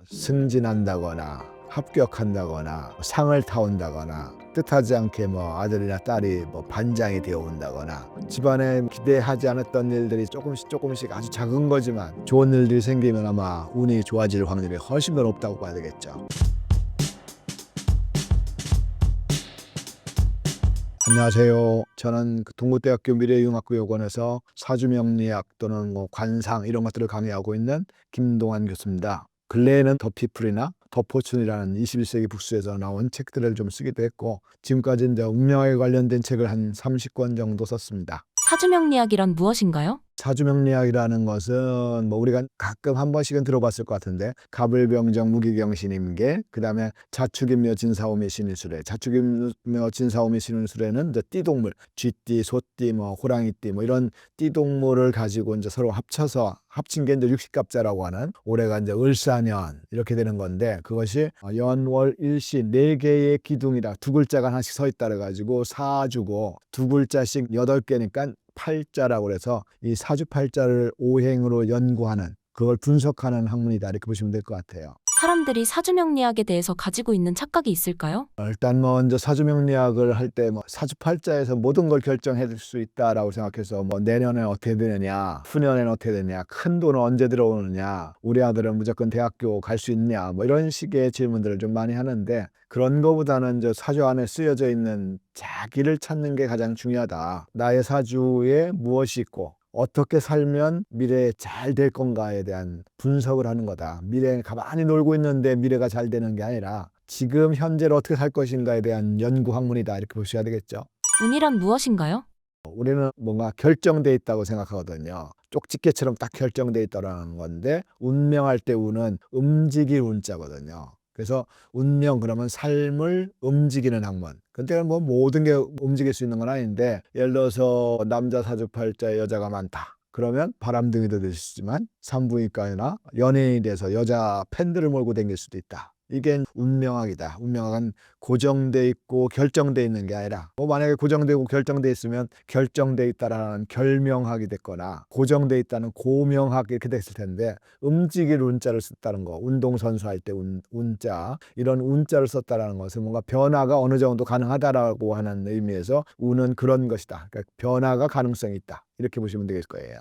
승진한다거나 합격한다거나 상을 타온다거나 뜻하지 않게 아들이나 딸이 반장이 되어 온다거나 집안에 기대하지 않았던 일들이 조금씩 아주 작은 거지만 좋은 일들이 생기면 아마 운이 좋아질 확률이 훨씬 더 높다고 봐야 되겠죠. 안녕하세요. 저는 동국대학교 미래융합교육원에서 사주명리학 또는 관상 이런 것들을 강의하고 있는 김동환 교수입니다. 근래에는 더 피플이나 더 포춘이라는 21세기 북스에서 나온 책들을 좀 쓰기도 했고 지금까지 이제 운명에 관련된 책을 한 30권 정도 썼습니다. 사주명리학이란 무엇인가요? 사주명리학이라는 것은 우리가 가끔 한 번씩은 들어봤을 것 같은데 갑을병정 무기경신임계, 그다음에 자축인묘 진사오미 신일술래. 자축인묘 진사오미 신일술래는 이제 띠동물, 쥐띠, 소띠, 호랑이띠 이런 띠동물을 가지고 이제 서로 합친 게 이제 육식갑자라고 하는, 올해가 이제 을사년 이렇게 되는 건데, 그것이 연월일시 네 개의 기둥이라 두 글자가 하나씩 서 있다 그래가지고 사주고, 두 글자씩 8개니까 팔자라고 해서 이 사주팔자를 오행으로 연구하는, 그걸 분석하는 학문이다 이렇게 보시면 될 것 같아요. 사람들이 사주명리학에 대해서 가지고 있는 착각이 있을까요? 일단 먼저 사주명리학을 할 때 사주팔자에서 모든 걸 결정해 줄 수 있다라고 생각해서 내년에 어떻게 되느냐, 후년에는 어떻게 되느냐, 큰 돈은 언제 들어오느냐, 우리 아들은 무조건 대학교 갈 수 있냐, 이런 식의 질문들을 좀 많이 하는데, 그런 거보다는 저 사주 안에 쓰여져 있는 자기를 찾는 게 가장 중요하다. 나의 사주에 무엇이 있고 어떻게 살면 미래에 잘 될 건가에 대한 분석을 하는 거다. 미래에 가만히 놀고 있는데 미래가 잘 되는 게 아니라 지금 현재를 어떻게 살 것인가에 대한 연구 학문이다 이렇게 보셔야 되겠죠. 운이란 무엇인가요? 우리는 뭔가 결정돼 있다고 생각하거든요. 쪽집게처럼 딱 결정돼 있다는 건데, 운명할 때 운은 움직일 운자거든요. 그래서 운명 그러면 삶을 움직이는 학문. 근데 모든 게 움직일 수 있는 건 아닌데, 예를 들어서 남자 사주팔자에 여자가 많다. 그러면 바람둥이도 될 수 있지만 산부인과나 연예인이 돼서 여자 팬들을 몰고 다닐 수도 있다. 이게 운명학이다. 운명학은 고정돼 있고 결정돼 있는 게 아니라, 만약에 고정되고 결정돼 있으면 결정돼 있다라는 결명학이 됐거나 고정돼 있다는 고명학 이렇게 됐을 텐데, 움직일 운자를 썼다는 거, 운동선수 할 때 운자, 이런 운자를 썼다라는 것은 뭔가 변화가 어느 정도 가능하다라고 하는 의미에서 운은 그런 것이다. 그러니까 변화가 가능성이 있다. 이렇게 보시면 되겠을 거예요.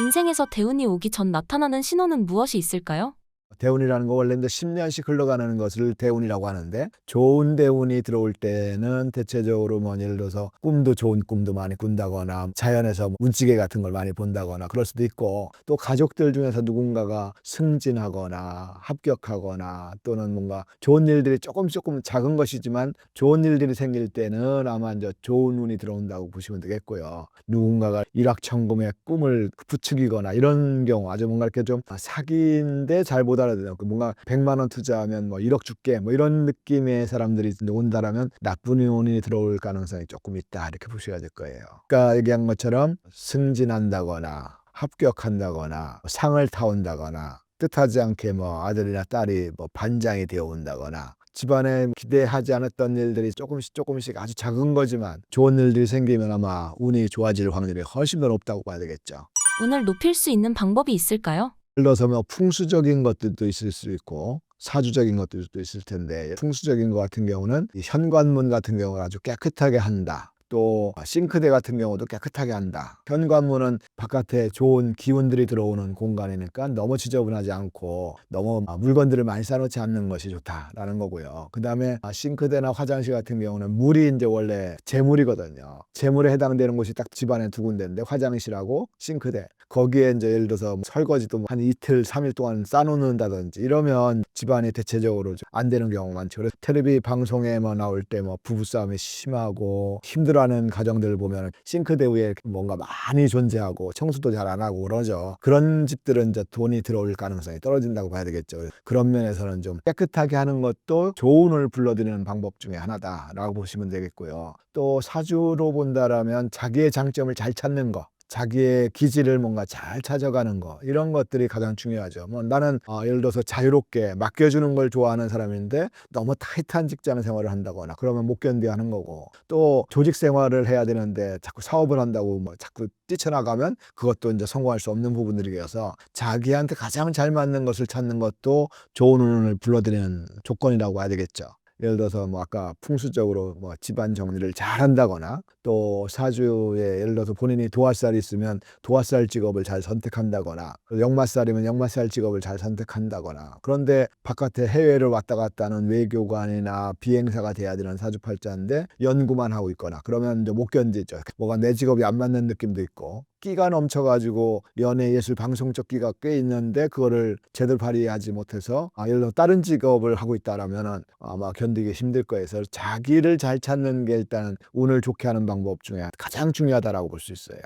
인생에서 대운이 오기 전 나타나는 신호는 무엇이 있을까요? 대운이라는 거 원래 10년씩 흘러가는 것을 대운이라고 하는데, 좋은 대운이 들어올 때는 대체적으로 예를 들어서 좋은 꿈도 많이 꾼다거나 자연에서 문지개 같은 걸 많이 본다거나 그럴 수도 있고, 또 가족들 중에서 누군가가 승진하거나 합격하거나 또는 뭔가 좋은 일들이 조금 작은 것이지만 좋은 일들이 생길 때는 아마 이제 좋은 운이 들어온다고 보시면 되겠고요. 누군가가 일확천금의 꿈을 부추기거나 이런 경우, 아주 뭔가 이렇게 좀 사기인데 잘 못 알아듣는, 뭔가 100만 원 투자하면 1억 줄게 이런 느낌의 사람들이 온다라면 나쁜 운이 들어올 가능성이 조금 있다 이렇게 보셔야 될 거예요. 그러니까 얘기한 것처럼 승진한다거나 합격한다거나 상을 타온다거나 뜻하지 않게 아들이나 딸이 반장이 되어 온다거나 집안에 기대하지 않았던 일들이 조금씩 아주 작은 거지만 좋은 일들이 생기면 아마 운이 좋아질 확률이 훨씬 더 높다고 봐야 되겠죠. 운을 높일 수 있는 방법이 있을까요? 예를 들어서 풍수적인 것들도 있을 수 있고 사주적인 것들도 있을 텐데, 풍수적인 것 같은 경우는 이 현관문 같은 경우가 아주 깨끗하게 한다. 또 싱크대 같은 경우도 깨끗하게 한다. 현관문은 바깥에 좋은 기운들이 들어오는 공간이니까 너무 지저분하지 않고 너무 물건들을 많이 쌓아놓지 않는 것이 좋다라는 거고요. 그 다음에 싱크대나 화장실 같은 경우는 물이 이제 원래 재물이거든요. 재물에 해당되는 곳이 딱 집안에 두 군데인데, 화장실하고 싱크대, 거기에 이제 예를 들어서 설거지도 한 이틀, 3일 동안 싸놓는다든지 이러면 집안이 대체적으로 안 되는 경우가 많죠. 그래서 텔레비 방송에 나올 때 부부싸움이 심하고 힘들어하는 가정들을 보면 싱크대 위에 뭔가 많이 존재하고 청소도 잘 안 하고 그러죠. 그런 집들은 이제 돈이 들어올 가능성이 떨어진다고 봐야 되겠죠. 그런 면에서는 좀 깨끗하게 하는 것도 좋은 운을 불러들이는 방법 중에 하나다라고 보시면 되겠고요. 또 사주로 본다라면 자기의 장점을 잘 찾는 거, 자기의 기질을 뭔가 잘 찾아가는 거, 이런 것들이 가장 중요하죠. 뭐 나는 예를 들어서 자유롭게 맡겨주는 걸 좋아하는 사람인데 너무 타이트한 직장 생활을 한다거나 그러면 못 견뎌하는 거고, 또 조직 생활을 해야 되는데 자꾸 사업을 한다고 뭐 자꾸 뛰쳐나가면 그것도 이제 성공할 수 없는 부분들이어서 자기한테 가장 잘 맞는 것을 찾는 것도 좋은 운을 불러들이는 조건이라고 봐야 되겠죠. 예를 들어서 뭐 아까 풍수적으로 뭐 집안 정리를 잘 한다거나, 또 사주에 예를 들어서 본인이 도화살이 있으면 도화살 직업을 잘 선택한다거나, 역마살이면 역마살 직업을 잘 선택한다거나, 그런데 바깥에 해외를 왔다 갔다 하는 외교관이나 비행사가 돼야 되는 사주팔자인데 연구만 하고 있거나 그러면 이제 못 견디죠. 뭐가 내 직업이 안 맞는 느낌도 있고, 끼가 넘쳐가지고 연예 예술 방송 쪽 끼가 꽤 있는데 그거를 제대로 발휘하지 못해서 예를 들어 다른 직업을 하고 있다라면은 아마 견디기 힘들 거예요. 그래서 자기를 잘 찾는 게 일단 운을 좋게 하는 방법 중에 가장 중요하다라고 볼 수 있어요.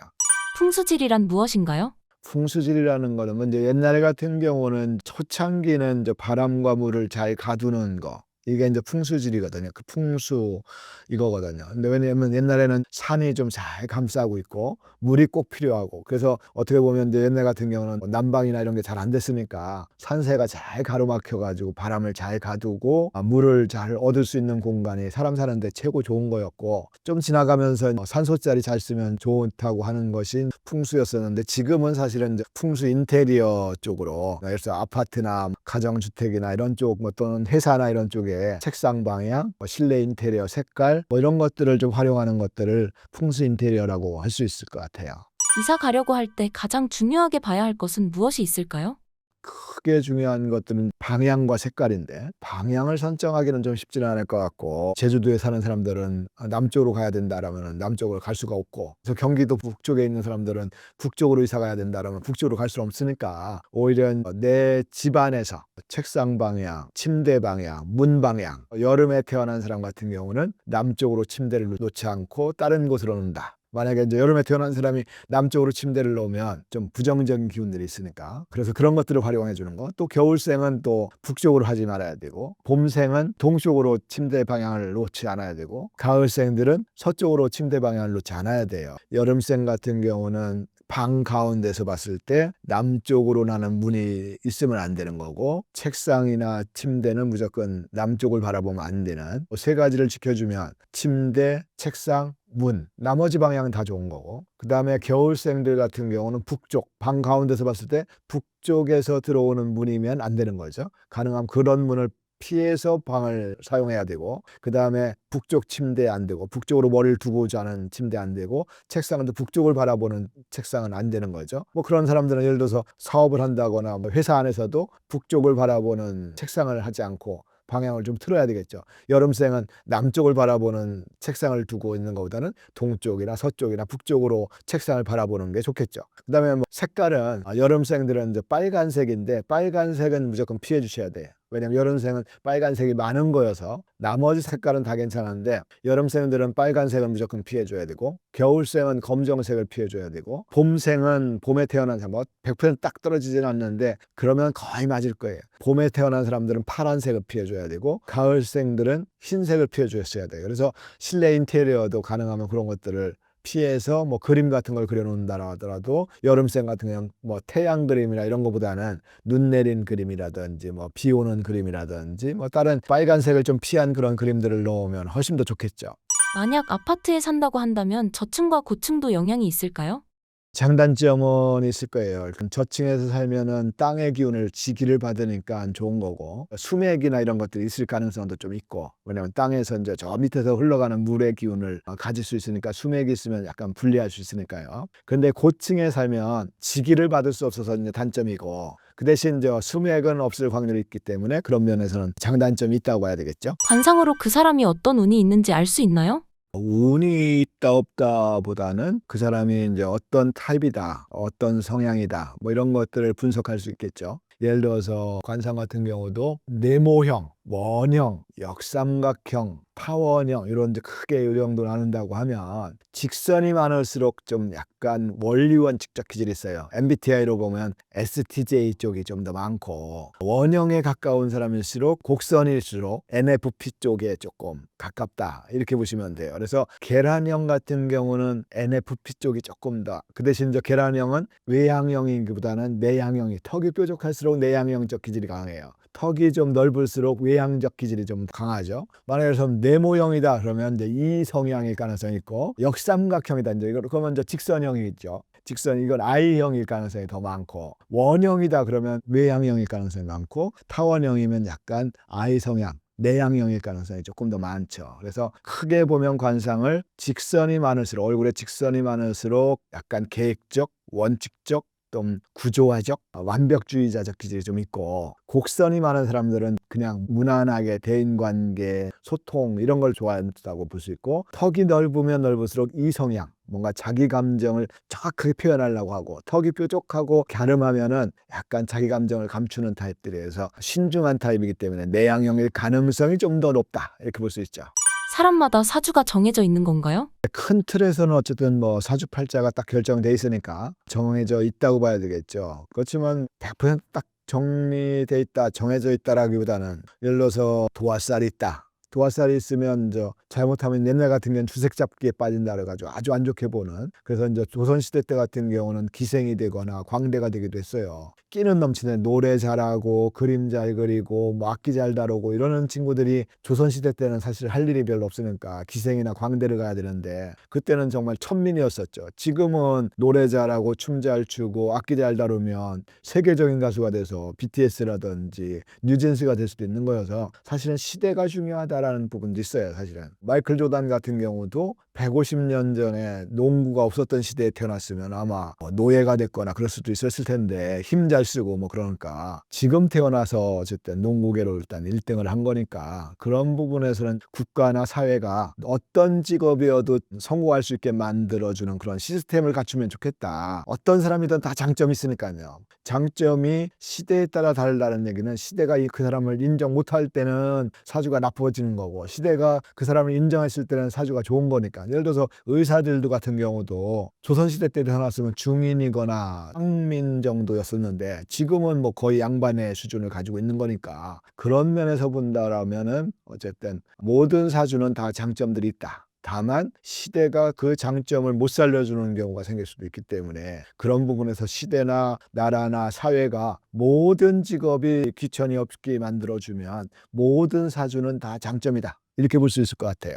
풍수질이란 무엇인가요? 풍수질이라는 거는 먼저 옛날 같은 경우는 초창기는 이제 바람과 물을 잘 가두는 거, 이게 이제 풍수질이거든요. 그 풍수 이거거든요. 근데 왜냐하면 옛날에는 산이 좀 잘 감싸고 있고 물이 꼭 필요하고, 그래서 어떻게 보면 이제 옛날 같은 경우는 뭐 난방이나 이런 게 잘 안 됐으니까 산세가 잘 가로막혀 가지고 바람을 잘 가두고 물을 잘 얻을 수 있는 공간이 사람 사는데 최고 좋은 거였고, 좀 지나가면서 산소자리 잘 쓰면 좋다고 하는 것이 풍수였었는데, 지금은 사실은 이제 풍수 인테리어 쪽으로, 예를 들어 아파트나 가정주택이나 이런 쪽, 뭐 또는 회사나 이런 쪽에 책상 방향, 뭐 실내 인테리어 색깔, 뭐 이런 것들을 좀 활용하는 것들을 풍수 인테리어라고 할 수 있을 것 같아요. 이사 가려고 할 때 가장 중요하게 봐야 할 것은 무엇이 있을까요? 크게 중요한 것들은 방향과 색깔인데, 방향을 선정하기는 좀 쉽지는 않을 것 같고, 제주도에 사는 사람들은 남쪽으로 가야 된다라면 남쪽으로 갈 수가 없고, 그래서 경기도 북쪽에 있는 사람들은 북쪽으로 이사 가야 된다라면 북쪽으로 갈 수 없으니까 오히려 내 집안에서 책상 방향, 침대 방향, 문 방향, 여름에 태어난 사람 같은 경우는 남쪽으로 침대를 놓지 않고 다른 곳으로 놓는다. 만약에 이제 여름에 태어난 사람이 남쪽으로 침대를 놓으면 좀 부정적인 기운들이 있으니까, 그래서 그런 것들을 활용해 주는 거. 또 겨울생은 또 북쪽으로 하지 말아야 되고, 봄생은 동쪽으로 침대 방향을 놓지 않아야 되고, 가을생들은 서쪽으로 침대 방향을 놓지 않아야 돼요. 여름생 같은 경우는 방 가운데서 봤을 때 남쪽으로 나는 문이 있으면 안 되는 거고, 책상이나 침대는 무조건 남쪽을 바라보면 안 되는, 세 가지를 지켜주면 침대, 책상, 문, 나머지 방향은 다 좋은 거고, 그 다음에 겨울생들 같은 경우는 북쪽, 방 가운데서 봤을 때 북쪽에서 들어오는 문이면 안 되는 거죠. 가능하면 그런 문을 피해서 방을 사용해야 되고, 그 다음에 북쪽 침대 안 되고, 북쪽으로 머리를 두고 자는 침대 안 되고, 책상은 또 북쪽을 바라보는 책상은 안 되는 거죠. 뭐 그런 사람들은 예를 들어서 사업을 한다거나 뭐 회사 안에서도 북쪽을 바라보는 책상을 하지 않고 방향을 좀 틀어야 되겠죠. 여름생은 남쪽을 바라보는 책상을 두고 있는 것보다는 동쪽이나 서쪽이나 북쪽으로 책상을 바라보는 게 좋겠죠. 그다음에 뭐 색깔은 여름생들은 이제 빨간색인데, 빨간색은 무조건 피해 주셔야 돼요. 왜냐면 여름생은 빨간색이 많은 거여서. 나머지 색깔은 다 괜찮은데 여름생들은 빨간색은 무조건 피해줘야 되고, 겨울생은 검정색을 피해줘야 되고, 봄생은 봄에 태어난 사람, 뭐 100%딱 떨어지지는 않는데 그러면 거의 맞을 거예요. 봄에 태어난 사람들은 파란색을 피해줘야 되고, 가을생들은 흰색을 피해줬어야 돼요. 그래서 실내 인테리어도 가능하면 그런 것들을 피해서 뭐 그림 같은 걸 그려놓는다 하더라도, 여름생 같은 경우는 뭐 태양 그림이나 이런 것보다는 눈 내린 그림이라든지 뭐 비 오는 그림이라든지 뭐 다른 빨간색을 좀 피한 그런 그림들을 넣으면 훨씬 더 좋겠죠. 만약 아파트에 산다고 한다면 저층과 고층도 영향이 있을까요? 장단점은 있을 거예요. 저층에서 살면은 땅의 기운을 지기를 받으니까 안 좋은 거고, 수맥이나 이런 것들이 있을 가능성도 좀 있고, 왜냐면 땅에서 이제 저 밑에서 흘러가는 물의 기운을 가질 수 있으니까 수맥이 있으면 약간 불리할 수 있으니까요. 근데 고층에 살면 지기를 받을 수 없어서 이제 단점이고, 그 대신 저 수맥은 없을 확률이 있기 때문에 그런 면에서는 장단점이 있다고 봐야 되겠죠. 관상으로 그 사람이 어떤 운이 있는지 알 수 있나요? 운이 있다 없다 보다는 그 사람이 이제 어떤 타입이다, 어떤 성향이다, 뭐 이런 것들을 분석할 수 있겠죠. 예를 들어서 관상 같은 경우도 네모형, 원형, 역삼각형, 타원형 이런 이제 크게 요령도 나눈다고 하면 직선이 많을수록 좀 약간 원리원 직접 기질이 있어요. MBTI로 보면 STJ 쪽이 좀 더 많고 원형에 가까운 사람일수록 곡선일수록 NFP 쪽에 조금 가깝다 이렇게 보시면 돼요. 그래서 계란형 같은 경우는 NFP 쪽이 조금 더 그 대신 저 계란형은 외향형이기보다는 내향형이 턱이 뾰족할수록 내향형적 기질이 강해요. 턱이 좀 넓을수록 외향적 기질이 좀 강하죠. 만약에 좀 네모형이다 그러면 이제 이 성향일 가능성이 있고 역삼각형이다 이제 그러면 이제 직선형이 있죠. 직선 이건 I형일 가능성이 더 많고 원형이다 그러면 외향형일 가능성이 많고 타원형이면 약간 I 성향 내향형일 가능성이 조금 더 많죠. 그래서 크게 보면 관상을 직선이 많을수록 얼굴에 직선이 많을수록 약간 계획적, 원칙적 좀 구조화적, 완벽주의자적 기질이 좀 있고 곡선이 많은 사람들은 그냥 무난하게 대인관계, 소통 이런 걸 좋아한다고 볼 수 있고 턱이 넓으면 넓을수록 이성향, 뭔가 자기 감정을 정확하게 표현하려고 하고 턱이 뾰족하고 갸름하면은 약간 자기 감정을 감추는 타입들이어서 신중한 타입이기 때문에 내향형일 가능성이 좀 더 높다 이렇게 볼 수 있죠. 사람마다 사주가 정해져 있는 건가요? 큰 틀에서는 어쨌든 뭐 사주팔자가 딱 결정돼 있으니까 정해져 있다고 봐야 되겠죠. 그렇지만 100%딱 정리돼 있다, 정해져 있다라기보다는 예를 들어서 도화살이 있다. 도화살이 있으면 잘못하면 옛날 같은 경우는 주색 잡기에 빠진다 그래가지고 아주 안 좋게 보는. 그래서 이제 조선시대 때 같은 경우는 기생이 되거나 광대가 되기도 했어요. 끼는 넘치는 노래 잘하고 그림 잘 그리고 뭐 악기 잘 다루고 이러는 친구들이 조선시대 때는 사실 할 일이 별로 없으니까 기생이나 광대를 가야 되는데 그때는 정말 천민이었었죠. 지금은 노래 잘하고 춤 잘 추고 악기 잘 다루면 세계적인 가수가 돼서 BTS라든지 뉴진스가 될 수도 있는 거여서 사실은 시대가 중요하다라는 부분도 있어요. 사실은 마이클 조단 같은 경우도 150년 전에 농구가 없었던 시대에 태어났으면 아마 노예가 됐거나 그럴 수도 있었을 텐데 힘 잘 쓰고 뭐 그러니까 지금 태어나서 어쨌든 농구계로 일단 1등을 한 거니까 그런 부분에서는 국가나 사회가 어떤 직업이어도 성공할 수 있게 만들어주는 그런 시스템을 갖추면 좋겠다. 어떤 사람이든 다 장점이 있으니까요. 장점이 시대에 따라 다르다는 얘기는 시대가 그 사람을 인정 못할 때는 사주가 나빠지는 거고 시대가 그 사람을 인정했을 때는 사주가 좋은 거니까. 예를 들어서 의사들도 같은 경우도 조선시대 때 태어났으면 중인이거나 상민 정도였었는데 지금은 뭐 거의 양반의 수준을 가지고 있는 거니까 그런 면에서 본다라면은 어쨌든 모든 사주는 다 장점들이 있다. 다만 시대가 그 장점을 못 살려주는 경우가 생길 수도 있기 때문에 그런 부분에서 시대나 나라나 사회가 모든 직업이 귀천이 없게 만들어주면 모든 사주는 다 장점이다. 이렇게 볼 수 있을 것 같아요.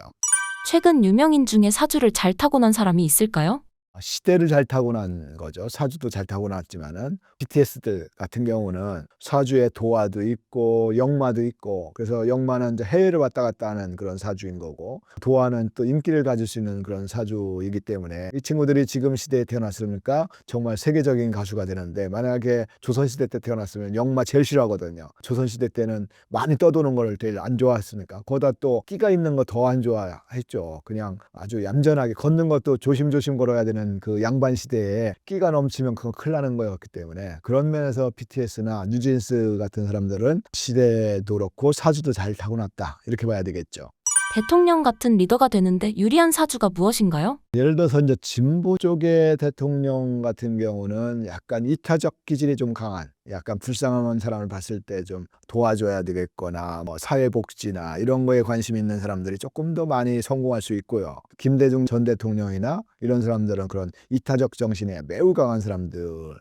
최근 유명인 중에 사주를 잘 타고난 사람이 있을까요? 시대를 잘 타고난 거죠. 사주도 잘 타고났지만은 BTS들 같은 경우는 사주에 도화도 있고 역마도 있고 그래서 역마는 이제 해외를 왔다 갔다 하는 그런 사주인 거고 도화는 또 인기를 가질 수 있는 그런 사주이기 때문에 이 친구들이 지금 시대에 태어났으니까 정말 세계적인 가수가 되는데 만약에 조선시대 때 태어났으면 역마 제일 싫어하거든요. 조선시대 때는 많이 떠도는 걸 제일 안 좋아했으니까 거기다 또 끼가 있는 거 더 안 좋아했죠. 그냥 아주 얌전하게 걷는 것도 조심조심 걸어야 되는 그 양반 시대에 끼가 넘치면 그건 큰일 나는 거였기 때문에 그런 면에서 BTS나 뉴진스 같은 사람들은 시대도 그렇고 사주도 잘 타고났다 이렇게 봐야 되겠죠. 대통령 같은 리더가 되는데 유리한 사주가 무엇인가요? 예를 들어서 이제 진보 쪽의 대통령 같은 경우는 약간 이타적 기질이 좀 강한 약간 불쌍한 사람을 봤을 때 좀 도와줘야 되겠거나 뭐 사회복지나 이런 거에 관심 있는 사람들이 조금 더 많이 성공할 수 있고요. 김대중 전 대통령이나 이런 사람들은 그런 이타적 정신에 매우 강한 사람들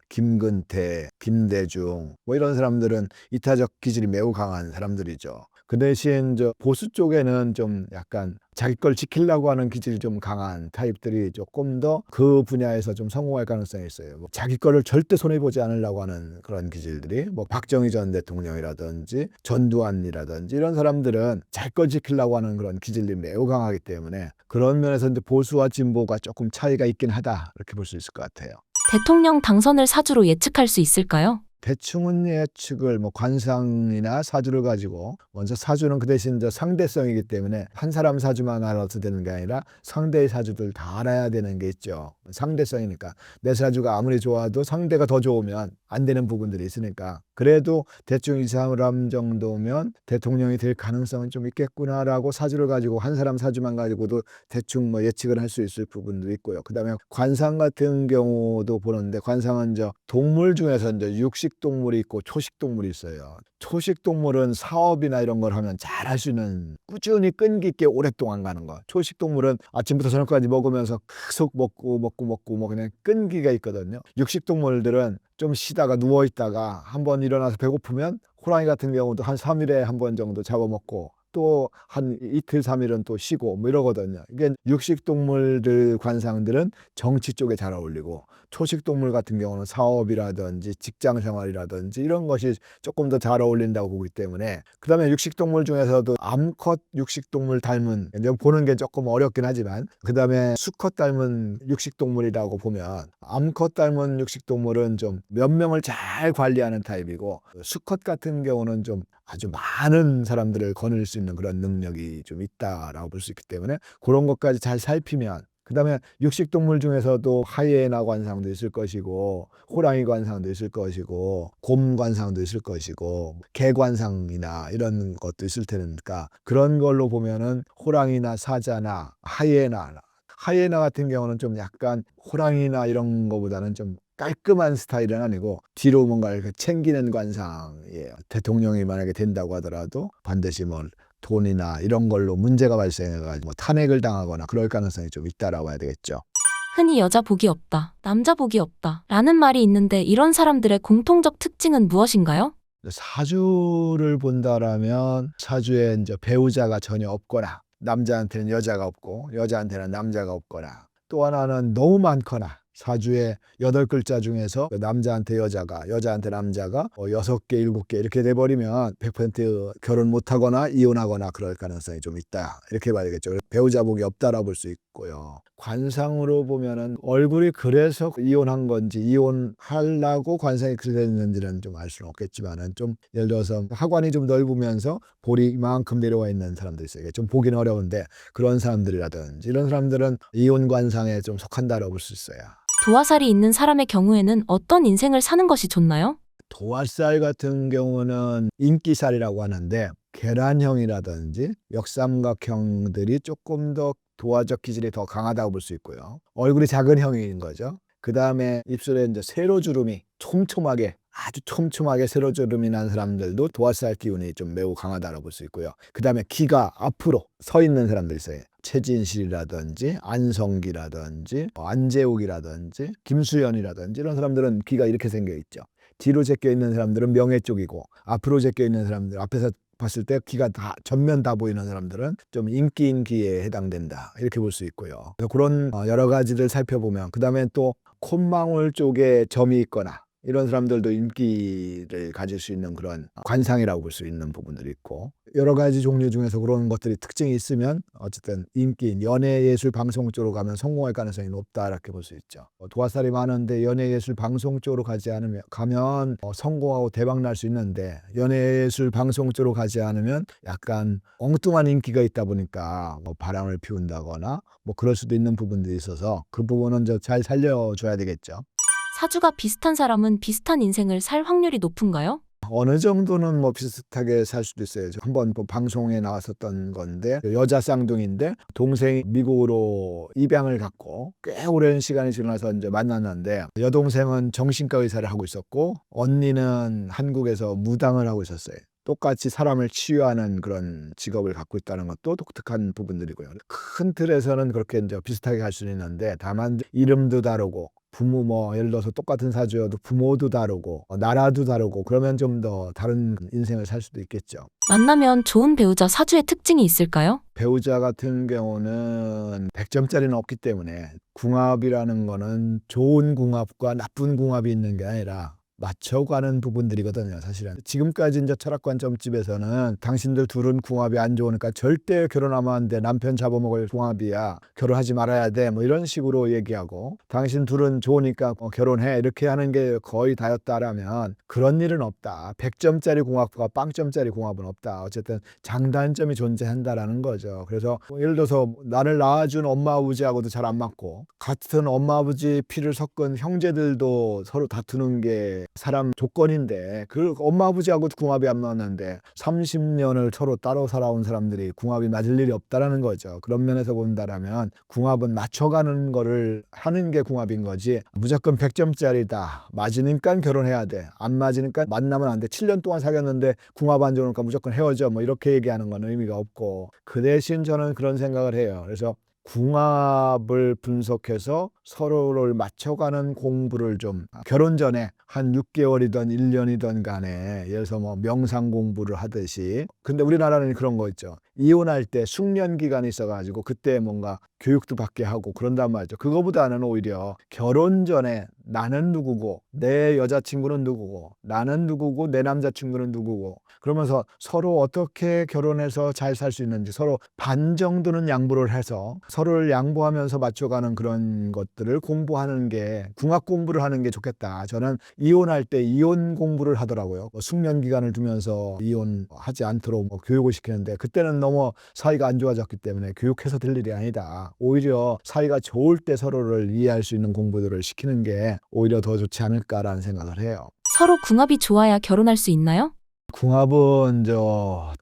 김근태, 김대중 뭐 이런 사람들은 이타적 기질이 매우 강한 사람들이죠. 그 대신 보수 쪽에는 좀 약간 자기 걸 지키려고 하는 기질이 좀 강한 타입들이 조금 더 그 분야에서 좀 성공할 가능성이 있어요. 뭐 자기 거를 절대 손해보지 않으려고 하는 그런 기질들이 뭐 박정희 전 대통령이라든지 전두환이라든지 이런 사람들은 자기 걸 지키려고 하는 그런 기질이 매우 강하기 때문에 그런 면에서 이제 보수와 진보가 조금 차이가 있긴 하다 이렇게 볼 수 있을 것 같아요. 대통령 당선을 사주로 예측할 수 있을까요? 대충은 예측을 관상이나 사주를 가지고 먼저 사주는 그 대신 상대성이기 때문에 한 사람 사주만 알아서 되는 게 아니라 상대의 사주들 다 알아야 되는 게 있죠. 상대성이니까 내 사주가 아무리 좋아도 상대가 더 좋으면 안 되는 부분들이 있으니까 그래도 대충 이 사람 정도면 대통령이 될 가능성은 좀 있겠구나라고 사주를 가지고 한 사람 사주만 가지고도 대충 예측을 할 수 있을 부분도 있고요. 그다음에 관상 같은 경우도 보는데 관상은 동물 중에서 육식 동물이 있고 초식 동물이 있어요. 초식 동물은 사업이나 이런 걸 하면 잘 할 수 있는 꾸준히 끈기 있게 오랫동안 가는 거. 초식 동물은 아침부터 저녁까지 먹으면서 계속 먹고 그냥 끈기가 있거든요. 육식 동물들은 좀 쉬다가 누워 있다가 한번 일어나서 배고프면 호랑이 같은 경우도 한 3일에 한 번 정도 잡아먹고 또 한 이틀 3일은 또 쉬고 이러거든요. 이게 육식 동물들 관상들은 정치 쪽에 잘 어울리고 초식 동물 같은 경우는 사업이라든지 직장 생활이라든지 이런 것이 조금 더 잘 어울린다고 보기 때문에 그다음에 육식 동물 중에서도 암컷 육식 동물 닮은 보는 게 조금 어렵긴 하지만 그다음에 수컷 닮은 육식 동물이라고 보면 암컷 닮은 육식 동물은 좀 몇 명을 잘 관리하는 타입이고 수컷 같은 경우는 좀 아주 많은 사람들을 거느릴 수 있는 그런 능력이 좀 있다라고 볼 수 있기 때문에 그런 것까지 잘 살피면 그다음에 육식동물 중에서도 하이에나 관상도 있을 것이고 호랑이 관상도 있을 것이고 곰 관상도 있을 것이고 개 관상이나 이런 것도 있을 테니까 그런 걸로 보면은 호랑이나 사자나 하이에나 같은 경우는 좀 약간 호랑이나 이런 거보다는 좀 깔끔한 스타일은 아니고 뒤로 뭔가를 챙기는 관상이에요. 대통령이 만약에 된다고 하더라도 반드시 돈이나 이런 걸로 문제가 발생해가지고 탄핵을 당하거나 그럴 가능성이 좀 있다라고 해야 되겠죠. 흔히 여자 복이 없다, 남자 복이 없다 라는 말이 있는데 이런 사람들의 공통적 특징은 무엇인가요? 사주를 본다라면 사주에 배우자가 전혀 없거나 남자한테는 여자가 없고 여자한테는 남자가 없거나 또 하나는 너무 많거나 사주의 8글자 중에서 남자한테 여자가 여자한테 남자가 6개 7개 이렇게 돼버리면 100% 결혼 못하거나 이혼하거나 그럴 가능성이 좀 있다 이렇게 봐야 되겠죠. 배우자 복이 없다라고 볼 수 있고요. 관상으로 보면은 얼굴이 그래서 이혼한 건지 이혼하려고 관상이 그렇게 됐는지는 좀 알 수는 없겠지만은 좀 예를 들어서 하관이 좀 넓으면서 볼이 이만큼 내려와 있는 사람들이 있어요. 좀 보기는 어려운데 그런 사람들이라든지 이런 사람들은 이혼 관상에 좀 속한다라고 볼 수 있어요. 도화살이 있는 사람의 경우에는 어떤 인생을 사는 것이 좋나요? 도화살 같은 경우는 인기살이라고 하는데 계란형이라든지 역삼각형들이 조금 더 도화적 기질이 더 강하다고 볼 수 있고요. 얼굴이 작은 형인 거죠. 그 다음에 입술에 세로주름이 아주 촘촘하게 세로주름이 난 사람들도 도화살 기운이 좀 매우 강하다고 볼 수 있고요. 그 다음에 귀가 앞으로 서 있는 사람들 있어요. 최진실이라든지 안성기라든지 안재욱이라든지 김수현이라든지 이런 사람들은 귀가 이렇게 생겨 있죠. 뒤로 제껴 있는 사람들은 명예 쪽이고 앞으로 제껴 있는 사람들 앞에서 봤을 때 귀가 다 전면 다 보이는 사람들은 좀 인기인 귀에 해당된다 이렇게 볼 수 있고요. 그런 여러 가지를 살펴보면 그 다음에 또 콧망울 쪽에 점이 있거나 이런 사람들도 인기를 가질 수 있는 그런 관상이라고 볼 수 있는 부분들이 있고 여러 가지 종류 중에서 그런 것들이 특징이 있으면 어쨌든 인기인 연예예술 방송 쪽으로 가면 성공할 가능성이 높다 이렇게 볼 수 있죠. 도화살이 많은데 연예예술 방송 쪽으로 가면 성공하고 대박 날 수 있는데 연예예술 방송 쪽으로 가지 않으면 약간 엉뚱한 인기가 있다 보니까 바람을 피운다거나 그럴 수도 있는 부분들이 있어서 그 부분은 잘 살려줘야 되겠죠. 사주가 비슷한 사람은 비슷한 인생을 살 확률이 높은가요? 어느 정도는 비슷하게 살 수도 있어요. 한번 방송에 나왔었던 건데 여자 쌍둥이인데 동생이 미국으로 입양을 갔고 꽤 오랜 시간이 지나서 이제 만났는데 여동생은 정신과 의사를 하고 있었고 언니는 한국에서 무당을 하고 있었어요. 똑같이 사람을 치유하는 그런 직업을 갖고 있다는 것도 독특한 부분들이고요. 큰 틀에서는 그렇게 이제 비슷하게 갈 수는 있는데 다만 이름도 다르고 부모 예를 들어서 똑같은 사주여도 부모도 다르고 나라도 다르고 그러면 좀 더 다른 인생을 살 수도 있겠죠. 만나면 좋은 배우자 사주의 특징이 있을까요? 배우자 같은 경우는 100점짜리는 없기 때문에 궁합이라는 거는 좋은 궁합과 나쁜 궁합이 있는 게 아니라 맞춰가는 부분들이거든요, 사실은. 지금까지 이제 철학관 점집에서는 당신들 둘은 궁합이 안 좋으니까 절대 결혼하면 안 돼. 남편 잡아먹을 궁합이야. 결혼하지 말아야 돼. 뭐 이런 식으로 얘기하고, 당신 둘은 좋으니까 결혼해. 이렇게 하는 게 거의 다였다라면 그런 일은 없다. 100점짜리 궁합과 0점짜리 궁합은 없다. 어쨌든 장단점이 존재한다라는 거죠. 그래서 예를 들어서 나를 낳아준 엄마 아버지하고도 잘 안 맞고, 같은 엄마 아버지 피를 섞은 형제들도 서로 다투는 게 사람 조건인데, 그 엄마 아버지하고도 궁합이 안 맞는데 30년을 서로 따로 살아온 사람들이 궁합이 맞을 일이 없다라는 거죠. 그런 면에서 본다라면 궁합은 맞춰가는 거를 하는 게 궁합인 거지, 무조건 100점짜리다, 맞으니까 결혼해야 돼, 안 맞으니까 만나면 안 돼, 7년 동안 사귀었는데 궁합 안 좋으니까 무조건 헤어져, 뭐 이렇게 얘기하는 건 의미가 없고, 그 대신 저는 그런 생각을 해요. 그래서 궁합을 분석해서 서로를 맞춰가는 공부를 좀, 결혼 전에 한 6개월이든 1년이든 간에 예를 들어서 뭐 명상 공부를 하듯이. 근데 우리나라는 그런 거 있죠. 이혼할 때 숙련 기간이 있어가지고 그때 뭔가 교육도 받게 하고 그런단 말이죠. 그거보다는 오히려 결혼 전에 나는 누구고, 내 여자친구는 누구고, 나는 누구고, 내 남자친구는 누구고, 그러면서 서로 어떻게 결혼해서 잘 살 수 있는지 서로 반 정도는 양보를 해서 서로를 양보하면서 맞춰가는 그런 것들을 공부하는 게, 궁합 공부를 하는 게 좋겠다. 저는 이혼할 때 이혼 공부를 하더라고요. 숙련 기간을 두면서 이혼하지 않도록 교육을 시키는데, 그때는 너무 사이가 안 좋아졌기 때문에 교육해서 될 일이 아니다. 오히려 사이가 좋을 때 서로를 이해할 수 있는 공부들을 시키는 게 오히려 더 좋지 않을까라는 생각을 해요. 서로 궁합이 좋아야 결혼할 수 있나요? 궁합은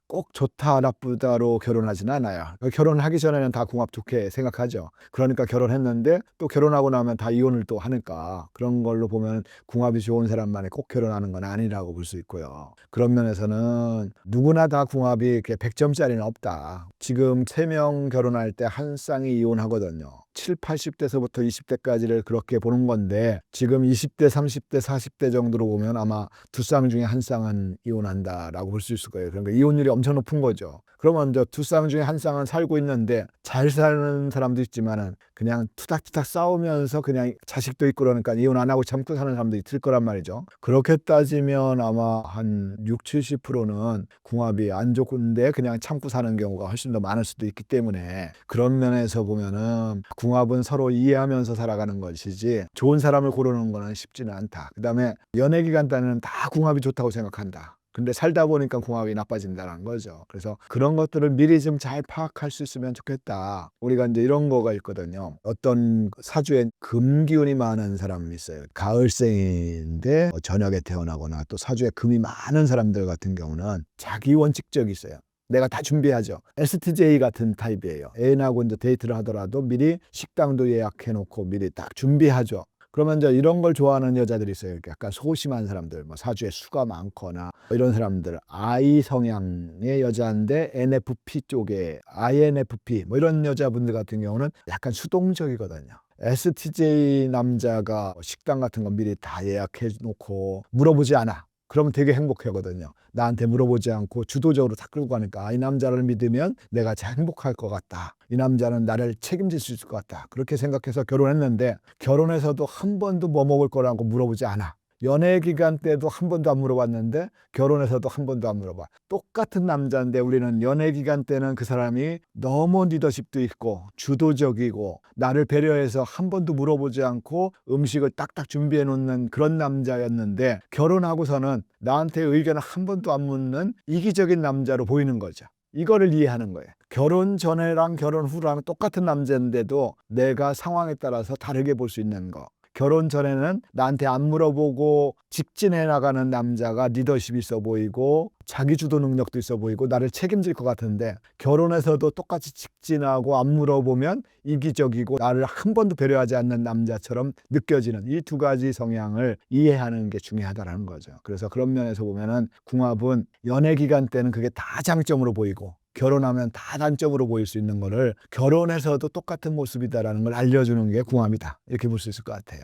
꼭 좋다 나쁘다로 결혼하지는 않아요. 결혼하기 전에는 다 궁합 좋게 생각하죠. 그러니까 결혼했는데 또 결혼하고 나면 다 이혼을 또 하니까, 그런 걸로 보면 궁합이 좋은 사람만이 꼭 결혼하는 건 아니라고 볼 수 있고요. 그런 면에서는 누구나 다 궁합이 이렇게 100점짜리는 없다. 지금 3명 결혼할 때 한 쌍이 이혼하거든요. 7, 80대서부터 20대까지를 그렇게 보는 건데, 지금 20대, 30대, 40대 정도로 보면 아마 2쌍 중에 1쌍은 이혼한다라고 볼 수 있을 거예요. 그러니까 이혼율이 엄청 높은 거죠. 그러면 이제 2쌍 중에 1쌍은 살고 있는데, 잘 사는 사람도 있지만은 그냥 투닥투닥 싸우면서 그냥 자식도 있고 그러니까 이혼 안 하고 참고 사는 사람도 있을 거란 말이죠. 그렇게 따지면 아마 한 6, 70%는 궁합이 안 좋은데 그냥 참고 사는 경우가 훨씬 더 많을 수도 있기 때문에, 그런 면에서 보면은 궁합은 서로 이해하면서 살아가는 것이지 좋은 사람을 고르는 거는 쉽지는 않다. 그다음에 연애 기간 때는 다 궁합이 좋다고 생각한다. 근데 살다 보니까 궁합이 나빠진다는 거죠. 그래서 그런 것들을 미리 좀 잘 파악할 수 있으면 좋겠다. 우리가 이제 이런 거가 있거든요. 어떤 사주에 금 기운이 많은 사람이 있어요. 가을생인데 저녁에 태어나거나, 또 사주에 금이 많은 사람들 같은 경우는 자기 원칙적이 있어요. 내가 다 준비하죠. STJ 같은 타입이에요. 애인하고 이제 데이트를 하더라도 미리 식당도 예약해놓고 미리 딱 준비하죠. 그러면 이제 이런 걸 좋아하는 여자들이 있어요. 약간 소심한 사람들, 뭐 사주에 수가 많거나 이런 사람들, I 성향의 여자인데 NFP 쪽에 INFP 뭐 이런 여자분들 같은 경우는 약간 수동적이거든요. STJ 남자가 식당 같은 거 미리 다 예약해 놓고 물어보지 않아. 그러면 되게 행복하거든요. 나한테 물어보지 않고 주도적으로 다 끌고 가니까, 이 남자를 믿으면 내가 잘 행복할 것 같다. 이 남자는 나를 책임질 수 있을 것 같다. 그렇게 생각해서 결혼했는데, 결혼해서도 한 번도 뭐 먹을 거라고 물어보지 않아. 연애 기간 때도 한 번도 안 물어봤는데 결혼해서도 한 번도 안 물어봐. 똑같은 남자인데 우리는 연애 기간 때는 그 사람이 너무 리더십도 있고 주도적이고 나를 배려해서 한 번도 물어보지 않고 음식을 딱딱 준비해 놓는 그런 남자였는데, 결혼하고서는 나한테 의견을 한 번도 안 묻는 이기적인 남자로 보이는 거죠. 이거를 이해하는 거예요. 결혼 전에랑 결혼 후랑 똑같은 남자인데도 내가 상황에 따라서 다르게 볼 수 있는 거. 결혼 전에는 나한테 안 물어보고 직진해 나가는 남자가 리더십이 있어 보이고 자기 주도 능력도 있어 보이고 나를 책임질 것 같은데, 결혼해서도 똑같이 직진하고 안 물어보면 이기적이고 나를 한 번도 배려하지 않는 남자처럼 느껴지는, 이 두 가지 성향을 이해하는 게 중요하다는 거죠. 그래서 그런 면에서 보면은 궁합은 연애 기간 때는 그게 다 장점으로 보이고 결혼하면 다 단점으로 보일 수 있는 거를 결혼해서도 똑같은 모습이다라는 걸 알려주는 게 궁합이다. 이렇게 볼 수 있을 것 같아요.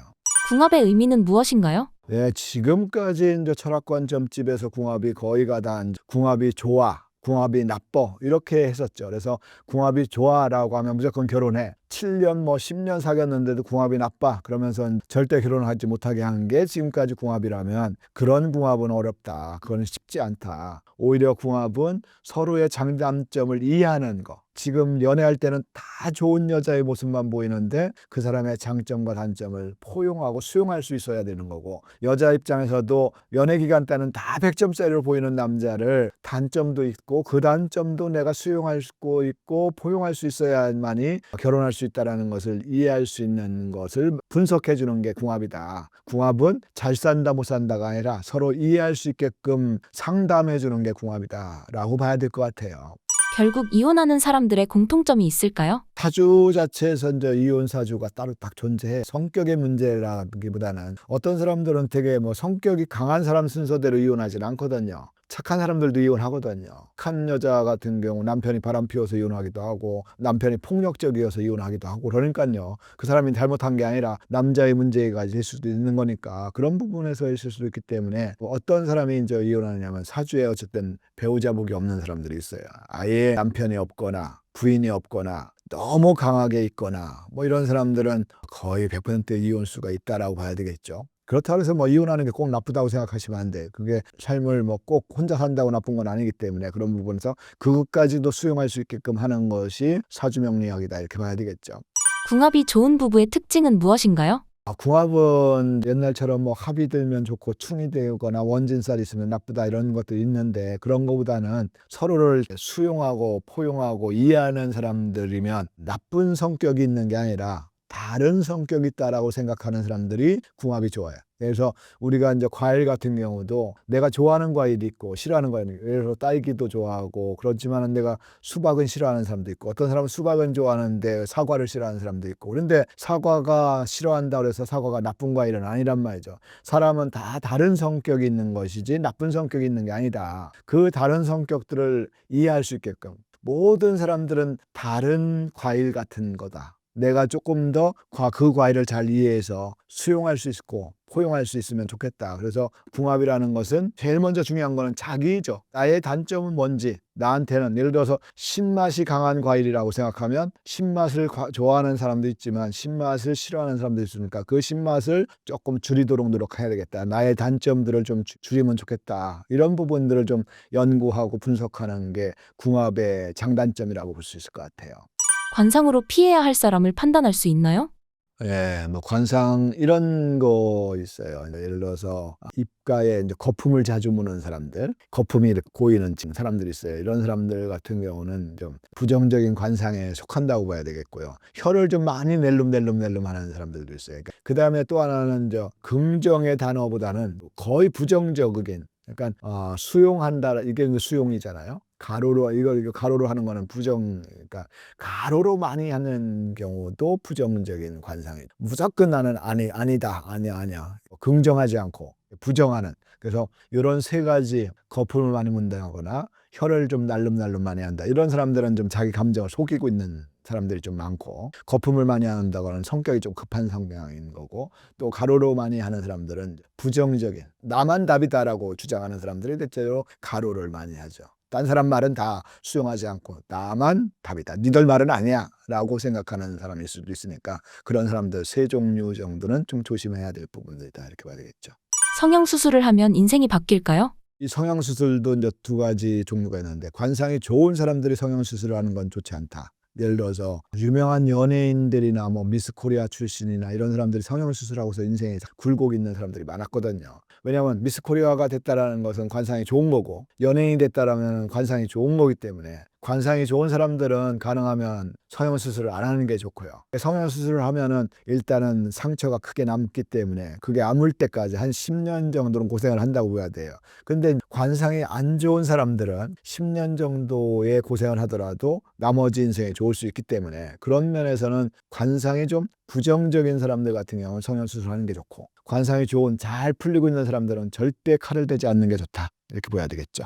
궁합의 의미는 무엇인가요? 네, 지금까지 이제 철학관 점집에서 궁합이 거의가 다 궁합이 좋아, 궁합이 나빠 이렇게 했었죠. 그래서 궁합이 좋아라고 하면 무조건 결혼해. 7년 뭐 10년 사귀었는데도 궁합이 나빠 그러면서 절대 결혼하지 못하게 한 게 지금까지 궁합이라면 그런 궁합은 어렵다. 그건 쉽지 않다. 오히려 궁합은 서로의 장단점을 이해하는 거. 지금 연애할 때는 다 좋은 여자의 모습만 보이는데 그 사람의 장점과 단점을 포용하고 수용할 수 있어야 되는 거고, 여자 입장에서도 연애 기간 때는 다 100점짜리로 보이는 남자를 단점도 있고 그 단점도 내가 수용할 수 있고 포용할 수 있어야만이 결혼할 수 있다는 것을 이해할 수 있는 것을 분석해 주는 게 궁합이다. 궁합은 잘 산다 못 산다가 아니라 서로 이해할 수 있게끔 상담해 주는 게 궁합이다 라고 봐야 될 것 같아요. 결국 이혼하는 사람들의 공통점이 있을까요? 사주 자체에서 이제 이혼 사주가 따로 딱 존재해. 성격의 문제라기보다는 어떤 사람들은 되게 뭐 성격이 강한 사람 순서대로 이혼하진 않거든요. 착한 사람들도 이혼하거든요. 착한 여자 같은 경우 남편이 바람 피워서 이혼하기도 하고 남편이 폭력적이어서 이혼하기도 하고, 그러니까요. 그 사람이 잘못한 게 아니라 남자의 문제가 될 수도 있는 거니까 그런 부분에서 있을 수도 있기 때문에, 어떤 사람이 이제 이혼하느냐면 사주에 어쨌든 배우자복이 없는 사람들이 있어요. 아예 남편이 없거나 부인이 없거나 너무 강하게 있거나 뭐 이런 사람들은 거의 100% 이혼수가 있다라고 봐야 되겠죠. 그렇다고 해서 뭐 이혼하는 게 꼭 나쁘다고 생각하시면 안 돼. 그게 삶을 뭐 꼭 혼자 산다고 나쁜 건 아니기 때문에 그런 부분에서 그것까지도 수용할 수 있게끔 하는 것이 사주명리학이다 이렇게 봐야 되겠죠. 궁합이 좋은 부부의 특징은 무엇인가요? 궁합은 옛날처럼 뭐 합이 들면 좋고 충이 되거나 원진살이 있으면 나쁘다 이런 것도 있는데, 그런 것보다는 서로를 수용하고 포용하고 이해하는 사람들이면 나쁜 성격이 있는 게 아니라 다른 성격이 있다라고 생각하는 사람들이 궁합이 좋아요. 그래서 우리가 이제 과일 같은 경우도 내가 좋아하는 과일이 있고 싫어하는 과일이 있고, 예를 들어 딸기도 좋아하고 그렇지만은 내가 수박은 싫어하는 사람도 있고, 어떤 사람은 수박은 좋아하는데 사과를 싫어하는 사람도 있고, 그런데 사과가 싫어한다 그래서 사과가 나쁜 과일은 아니란 말이죠. 사람은 다 다른 성격이 있는 것이지 나쁜 성격이 있는 게 아니다. 그 다른 성격들을 이해할 수 있게끔, 모든 사람들은 다른 과일 같은 거다. 내가 조금 더 그 과일을 잘 이해해서 수용할 수 있고 포용할 수 있으면 좋겠다. 그래서 궁합이라는 것은 제일 먼저 중요한 거는 자기죠. 나의 단점은 뭔지, 나한테는 예를 들어서 신맛이 강한 과일이라고 생각하면 신맛을 좋아하는 사람도 있지만 신맛을 싫어하는 사람도 있으니까 그 신맛을 조금 줄이도록 노력해야 되겠다. 나의 단점들을 좀 줄이면 좋겠다. 이런 부분들을 좀 연구하고 분석하는 게 궁합의 장단점이라고 볼 수 있을 것 같아요. 관상으로 피해야 할 사람을 판단할 수 있나요? 예, 뭐 관상 이런 거 있어요. 예를 들어서 입가에 이제 거품을 자주 무는 사람들, 거품이 이렇게 고이는 사람들이 있어요. 이런 사람들 같은 경우는 좀 부정적인 관상에 속한다고 봐야 되겠고요. 혀를 좀 많이 낼름낼름 하는 사람들도 있어요. 그 다음에 또 하나는 긍정의 단어보다는 거의 부정적인, 약간 수용한다, 이게 수용이잖아요. 가로로 이거 가로로 하는 거는 부정, 그러니까 가로로 많이 하는 경우도 부정적인 관상이. 무조건 나는 아니다, 아니야. 긍정하지 않고 부정하는. 그래서 이런 세 가지, 거품을 많이 문다거나 혀를 좀 날름날름 많이 한다, 이런 사람들은 좀 자기 감정을 속이고 있는 사람들이 좀 많고, 거품을 많이 한다거나 성격이 좀 급한 성향인 거고, 또 가로로 많이 하는 사람들은 부정적인, 나만 답이다라고 주장하는 사람들이 대체로 가로를 많이 하죠. 딴 사람 말은 다 수용하지 않고 나만 답이다, 니들 말은 아니야 라고 생각하는 사람일 수도 있으니까, 그런 사람들 세 종류 정도는 좀 조심해야 될 부분들이다 이렇게 봐야 되겠죠. 성형수술을 하면 인생이 바뀔까요? 이 성형수술도 이제 두 가지 종류가 있는데, 관상이 좋은 사람들이 성형수술을 하는 건 좋지 않다. 예를 들어서 유명한 연예인들이나 뭐 미스 코리아 출신이나 이런 사람들이 성형수술하고서 인생에 굴곡 있는 사람들이 많았거든요. 왜냐하면 미스 코리아가 됐다라는 것은 관상이 좋은 거고, 연예인이 됐다라면 관상이 좋은 거기 때문에 관상이 좋은 사람들은 가능하면 성형수술을 안 하는 게 좋고요. 성형수술을 하면은 일단은 상처가 크게 남기 때문에 그게 아물 때까지 한 10년 정도는 고생을 한다고 봐야 돼요. 근데 관상이 안 좋은 사람들은 10년 정도의 고생을 하더라도 나머지 인생에 좋을 수 있기 때문에, 그런 면에서는 관상이 좀 부정적인 사람들 같은 경우는 성형수술을 하는 게 좋고, 관상이 좋은 잘 풀리고 있는 사람들은 절대 칼을 대지 않는 게 좋다 이렇게 봐야 되겠죠.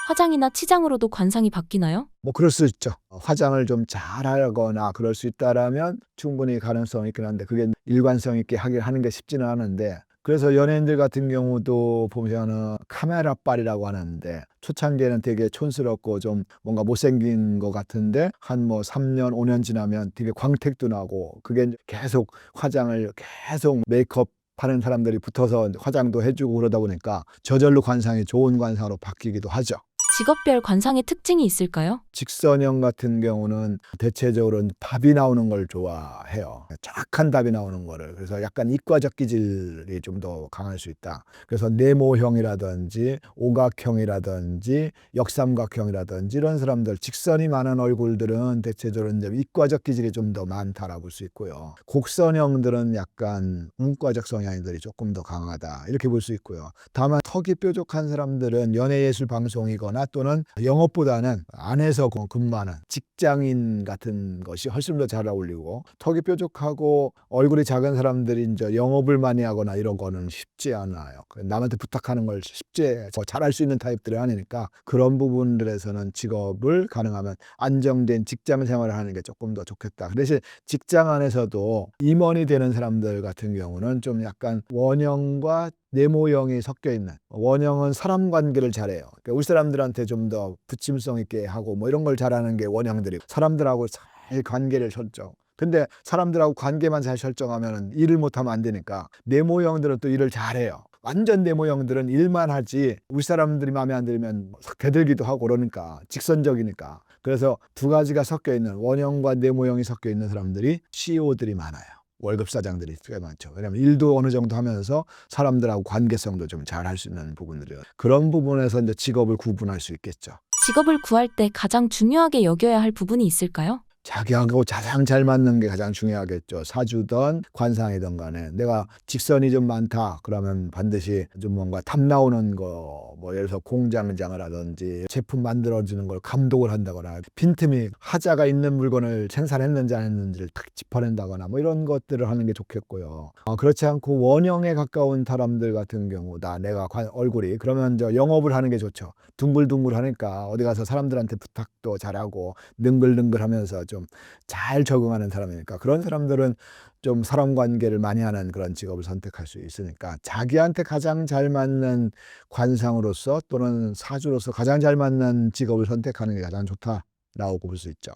화장이나 치장으로도 관상이 바뀌나요? 뭐 그럴 수 있죠. 화장을 좀 잘하거나 그럴 수 있다라면 충분히 가능성이 있긴 한데, 그게 일관성 있게 하는 게 쉽지는 않은데, 그래서 연예인들 같은 경우도 보면은 카메라빨이라고 하는데 초창기에는 되게 촌스럽고 좀 뭔가 못생긴 것 같은데 한 뭐 3년, 5년 지나면 되게 광택도 나고 그게 이제 계속 화장을 계속 메이크업 하는 사람들이 붙어서 화장도 해주고 그러다 보니까 저절로 관상이 좋은 관상으로 바뀌기도 하죠. 직업별 관상의 특징이 있을까요? 직선형 같은 경우는 대체적으로 답이 나오는 걸 좋아해요. 정확한 답이 나오는 거를. 그래서 약간 이과적 기질이 좀 더 강할 수 있다. 그래서 네모형이라든지 오각형이라든지 역삼각형이라든지 이런 사람들 직선이 많은 얼굴들은 대체적으로 이제 이과적 기질이 좀 더 많다라고 볼 수 있고요. 곡선형들은 약간 문과적 성향들이 조금 더 강하다. 이렇게 볼 수 있고요. 다만 턱이 뾰족한 사람들은 연예예술 방송이거나 또는 영업보다는 안에서 근무하는 직장인 같은 것이 훨씬 더 잘 어울리고 턱이 뾰족하고 얼굴이 작은 사람들이 이제 영업을 많이 하거나 이런 거는 쉽지 않아요. 남한테 부탁하는 걸 쉽게 잘할 수 있는 타입들이 아니니까 그런 부분들에서는 직업을 가능하면 안정된 직장 생활을 하는 게 조금 더 좋겠다. 그 대신 직장 안에서도 임원이 되는 사람들 같은 경우는 좀 약간 원형과 네모형이 섞여 있는 원형은 사람 관계를 잘해요. 그러니까 우리 사람들한테 좀 더 붙임성 있게 하고 뭐 이런 걸 잘하는 게 원형들이고 사람들하고 잘 관계를 설정. 근데 사람들하고 관계만 잘 설정하면 일을 못하면 안 되니까 네모형들은 또 일을 잘해요. 완전 네모형들은 일만 하지 우리 사람들이 마음에 안 들면 대들기도 하고 그러니까 직선적이니까. 그래서 두 가지가 섞여 있는 원형과 네모형이 섞여 있는 사람들이 CEO들이 많아요. 월급 사장들이 꽤 많죠. 왜냐하면 일도 어느 정도 하면서 사람들하고 관계성도 좀 잘 할 수 있는 부분들이요. 그런 부분에서 이제 직업을 구분할 수 있겠죠. 직업을 구할 때 가장 중요하게 여겨야 할 부분이 있을까요? 자기하고 가장 잘 맞는 게 가장 중요하겠죠. 사주든 관상이든 간에 내가 직선이 좀 많다 그러면 반드시 좀 뭔가 탐 나오는 거 뭐 예를 들어서 공장장을 하든지 제품 만들어주는 걸 감독을 한다거나 빈틈이 하자가 있는 물건을 생산했는지 안 했는지를 탁 짚어낸다거나 뭐 이런 것들을 하는 게 좋겠고요. 그렇지 않고 원형에 가까운 사람들 같은 경우다 내가 얼굴이 그러면 저 영업을 하는 게 좋죠. 둥글둥글하니까 어디 가서 사람들한테 부탁도 잘하고 능글능글하면서 좀 잘 적응하는 사람이니까 그런 사람들은 좀 사람 관계를 많이 하는 그런 직업을 선택할 수 있으니까 자기한테 가장 잘 맞는 관상으로서 또는 사주로서 가장 잘 맞는 직업을 선택하는 게 가장 좋다라고 볼 수 있죠.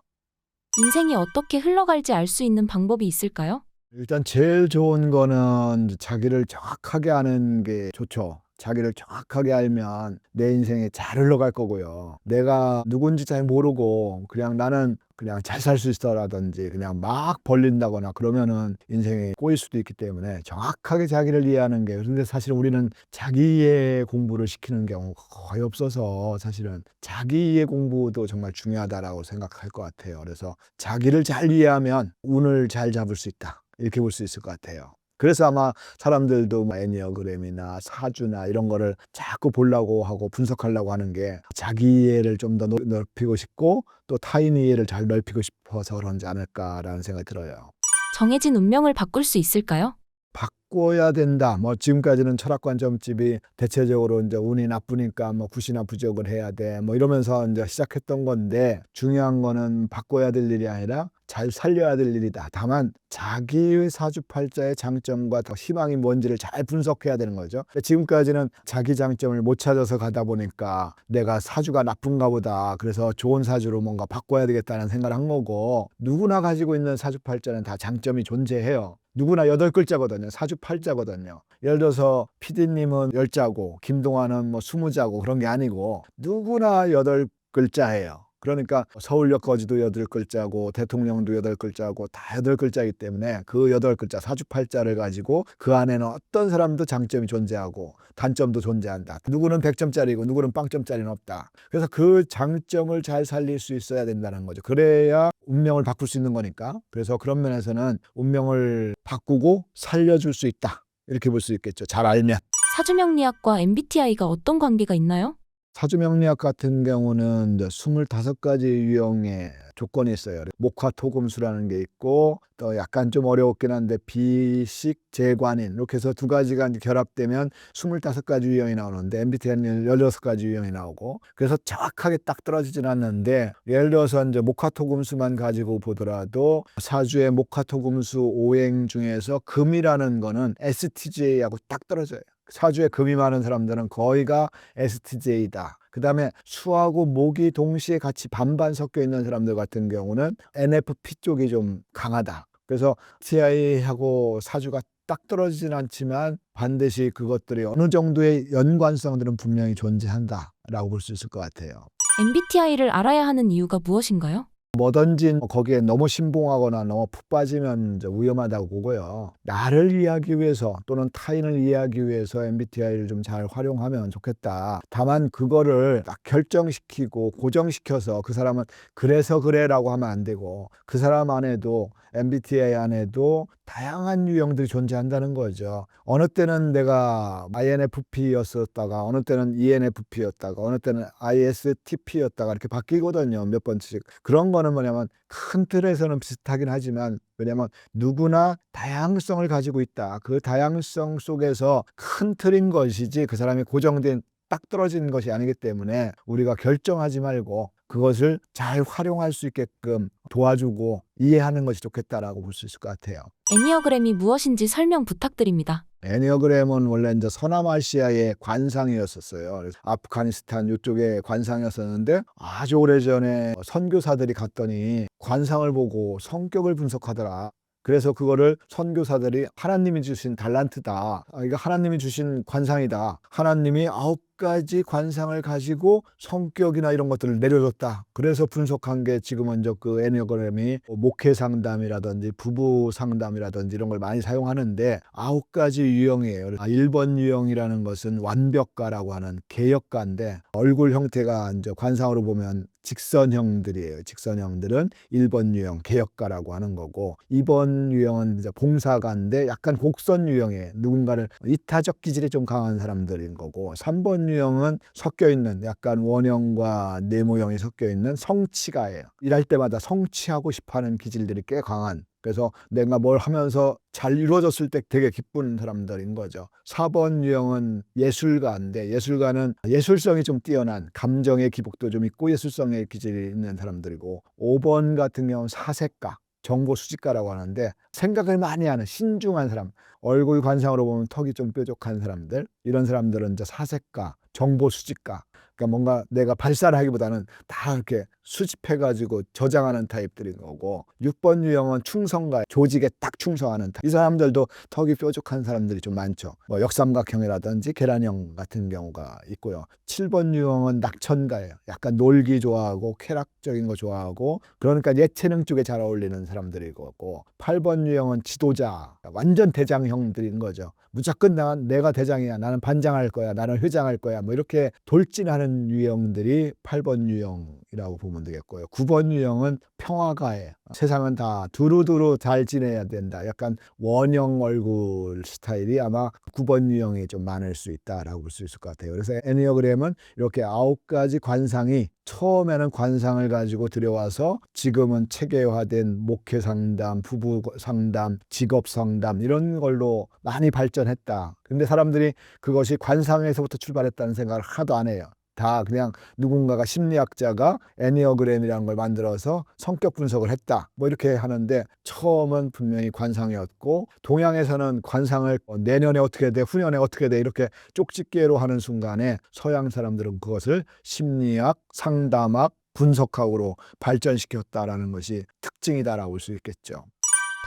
인생이 어떻게 흘러갈지 알 수 있는 방법이 있을까요? 일단 제일 좋은 거는 자기를 정확하게 아는 게 좋죠. 자기를 정확하게 알면 내 인생에 잘 흘러갈 거고요. 내가 누군지 잘 모르고 그냥 나는 그냥 잘 살 수 있어라든지 그냥 막 벌린다거나 그러면은 인생에 꼬일 수도 있기 때문에 정확하게 자기를 이해하는 게 그런데 사실 우리는 자기 이해 공부를 시키는 경우가 거의 없어서 사실은 자기 이해 공부도 정말 중요하다라고 생각할 것 같아요. 그래서 자기를 잘 이해하면 운을 잘 잡을 수 있다. 이렇게 볼 수 있을 것 같아요. 그래서 아마 사람들도 뭐 애니어그램이나 사주나 이런 거를 자꾸 보려고 하고 분석하려고 하는 게 자기 이해를 좀 더 넓히고 싶고 또 타인 이해를 잘 넓히고 싶어서 그런지 않을까라는 생각이 들어요. 정해진 운명을 바꿀 수 있을까요? 바꿔야 된다. 뭐 지금까지는 철학관 점집이 대체적으로 이제 운이 나쁘니까 뭐 굿이나 부적을 해야 돼. 뭐 이러면서 이제 시작했던 건데 중요한 거는 바꿔야 될 일이 아니라 잘 살려야 될 일이다. 다만 자기의 사주팔자의 장점과 더 희망이 뭔지를 잘 분석해야 되는 거죠. 지금까지는 자기 장점을 못 찾아서 가다 보니까 내가 사주가 나쁜가 보다. 그래서 좋은 사주로 뭔가 바꿔야 되겠다는 생각을 한 거고 누구나 가지고 있는 사주팔자는 다 장점이 존재해요. 누구나 8글자거든요. 사주팔자거든요. 예를 들어서 PD님은 10자고 김동완은 뭐 20자고 그런 게 아니고 누구나 8글자예요. 그러니까 서울역 거지도 8글자고 대통령도 8글자고 다 8글자이기 때문에 그 8글자 사주팔자를 가지고 그 안에는 어떤 사람도 장점이 존재하고 단점도 존재한다. 누구는 100점짜리고 누구는 0점짜리는 없다. 그래서 그 장점을 잘 살릴 수 있어야 된다는 거죠. 그래야 운명을 바꿀 수 있는 거니까. 그래서 그런 면에서는 운명을 바꾸고 살려줄 수 있다. 이렇게 볼 수 있겠죠. 잘 알면. 사주명리학과 MBTI가 어떤 관계가 있나요? 사주명리학 같은 경우는 이제 25가지 유형의 조건이 있어요. 목화토금수라는 게 있고 또 약간 좀 어려웠긴 한데 비식 재관인 이렇게 해서 두 가지가 이제 결합되면 25가지 유형이 나오는데 MBTI는 16가지 유형이 나오고 그래서 정확하게 딱 떨어지진 않는데 예를 들어서 이제 목화토금수만 가지고 보더라도 사주의 목화토금수 오행 중에서 금이라는 거는 STJ하고 딱 떨어져요. 사주에 금이 많은 사람들은 거의가 STJ다. 그 다음에 수하고 목이 동시에 같이 반반 섞여 있는 사람들 같은 경우는 NFP 쪽이 좀 강하다. 그래서 TI하고 사주가 딱 떨어지진 않지만 반드시 그것들이 어느 정도의 연관성들은 분명히 존재한다라고 볼 수 있을 것 같아요. MBTI를 알아야 하는 이유가 무엇인가요? 뭐든지 거기에 너무 신봉하거나 너무 푹 빠지면 이제 위험하다고 보고요. 나를 이해하기 위해서 또는 타인을 이해하기 위해서 MBTI를 좀 잘 활용하면 좋겠다. 다만 그거를 딱 결정시키고 고정시켜서 그 사람은 그래서 그래라고 하면 안 되고 그 사람 안에도 MBTI 안에도 다양한 유형들이 존재한다는 거죠. 어느 때는 내가 INFP였었다가 어느 때는 ENFP였다가 어느 때는 ISTP였다가 이렇게 바뀌거든요. 몇 번씩. 그런 거는 뭐냐면 큰 틀에서는 비슷하긴 하지만 왜냐하면 누구나 다양성을 가지고 있다. 그 다양성 속에서 큰 틀인 것이지 그 사람이 고정된 딱 떨어지는 것이 아니기 때문에 우리가 결정하지 말고 그것을 잘 활용할 수 있게끔 도와주고 이해하는 것이 좋겠다라고 볼 수 있을 것 같아요. 애니어그램이 무엇인지 설명 부탁드립니다. 애니어그램은 원래 이제 서남아시아의 관상이었었어요. 그래서 아프가니스탄 이쪽에 관상이었었는데 아주 오래전에 선교사들이 갔더니 관상을 보고 성격을 분석하더라. 그래서 그거를 선교사들이 하나님이 주신 달란트다. 이거 하나님이 주신 관상이다. 하나님이 9가지 관상을 가지고 성격이나 이런 것들을 내려줬다. 그래서 분석한 게 지금은 이제 그 애니어그램이 목회 상담이라든지 부부 상담이라든지 이런 걸 많이 사용하는데 9가지 유형이에요. 1번 유형이라는 것은 완벽가라고 하는 개혁가인데 얼굴 형태가 이제 관상으로 보면 직선형들이에요. 직선형들은 1번 유형 개혁가라고 하는 거고 2번 유형은 이제 봉사가인데 약간 곡선 유형이에요. 누군가를 이타적 기질이 좀 강한 사람들인 거고 3번 유형은 섞여 있는 약간 원형과 네모형이 섞여 있는 성취가예요. 일할 때마다 성취하고 싶어하는 기질들이 꽤 강한 그래서 내가 뭘 하면서 잘 이루어졌을 때 되게 기쁜 사람들인 거죠. 4번 유형은 예술가인데 예술가는 예술성이 좀 뛰어난 감정의 기복도 좀 있고 예술성의 기질이 있는 사람들이고 5번 같은 경우는 사색가 정보 수집가라고 하는데 생각을 많이 하는 신중한 사람 얼굴 관상으로 보면 턱이 좀 뾰족한 사람들 이런 사람들은 이제 사색가 정보 수집가 그러니까 뭔가 내가 발사를 하기보다는 다 이렇게 수집해가지고 저장하는 타입들인 거고 6번 유형은 충성가 조직에 딱 충성하는 타입 이 사람들도 턱이 뾰족한 사람들이 좀 많죠. 뭐 역삼각형이라든지 계란형 같은 경우가 있고요. 7번 유형은 낙천가예요. 약간 놀기 좋아하고 쾌락적인 거 좋아하고 그러니까 예체능 쪽에 잘 어울리는 사람들이고 8번 유형은 지도자 완전 대장형들인 거죠. 무조건 내가 대장이야. 나는 반장할 거야. 나는 회장할 거야. 뭐 이렇게 돌진하는 유형들이 8번 유형이라고 보면 되겠고요. 9번 유형은 평화가예요. 세상은 다 두루두루 잘 지내야 된다. 약간 원형 얼굴 스타일이 아마 9번 유형이 좀 많을 수 있다라고 볼 수 있을 것 같아요. 그래서 애니어그램은 이렇게 9가지 관상이 처음에는 관상을 가지고 들여와서 지금은 체계화된 목회 상담, 부부 상담, 직업 상담 이런 걸로 많이 발전했다. 근데 사람들이 그것이 관상에서부터 출발했다는 생각을 하나도 안 해요. 다 그냥 누군가가 심리학자가 애니어그램이라는 걸 만들어서 성격 분석을 했다. 뭐 이렇게 하는데 처음은 분명히 관상이었고 동양에서는 관상을 내년에 어떻게 돼, 후년에 어떻게 돼 이렇게 쪽집게로 하는 순간에 서양 사람들은 그것을 심리학, 상담학, 분석학으로 발전시켰다라는 것이 특징이다라고 볼 수 있겠죠.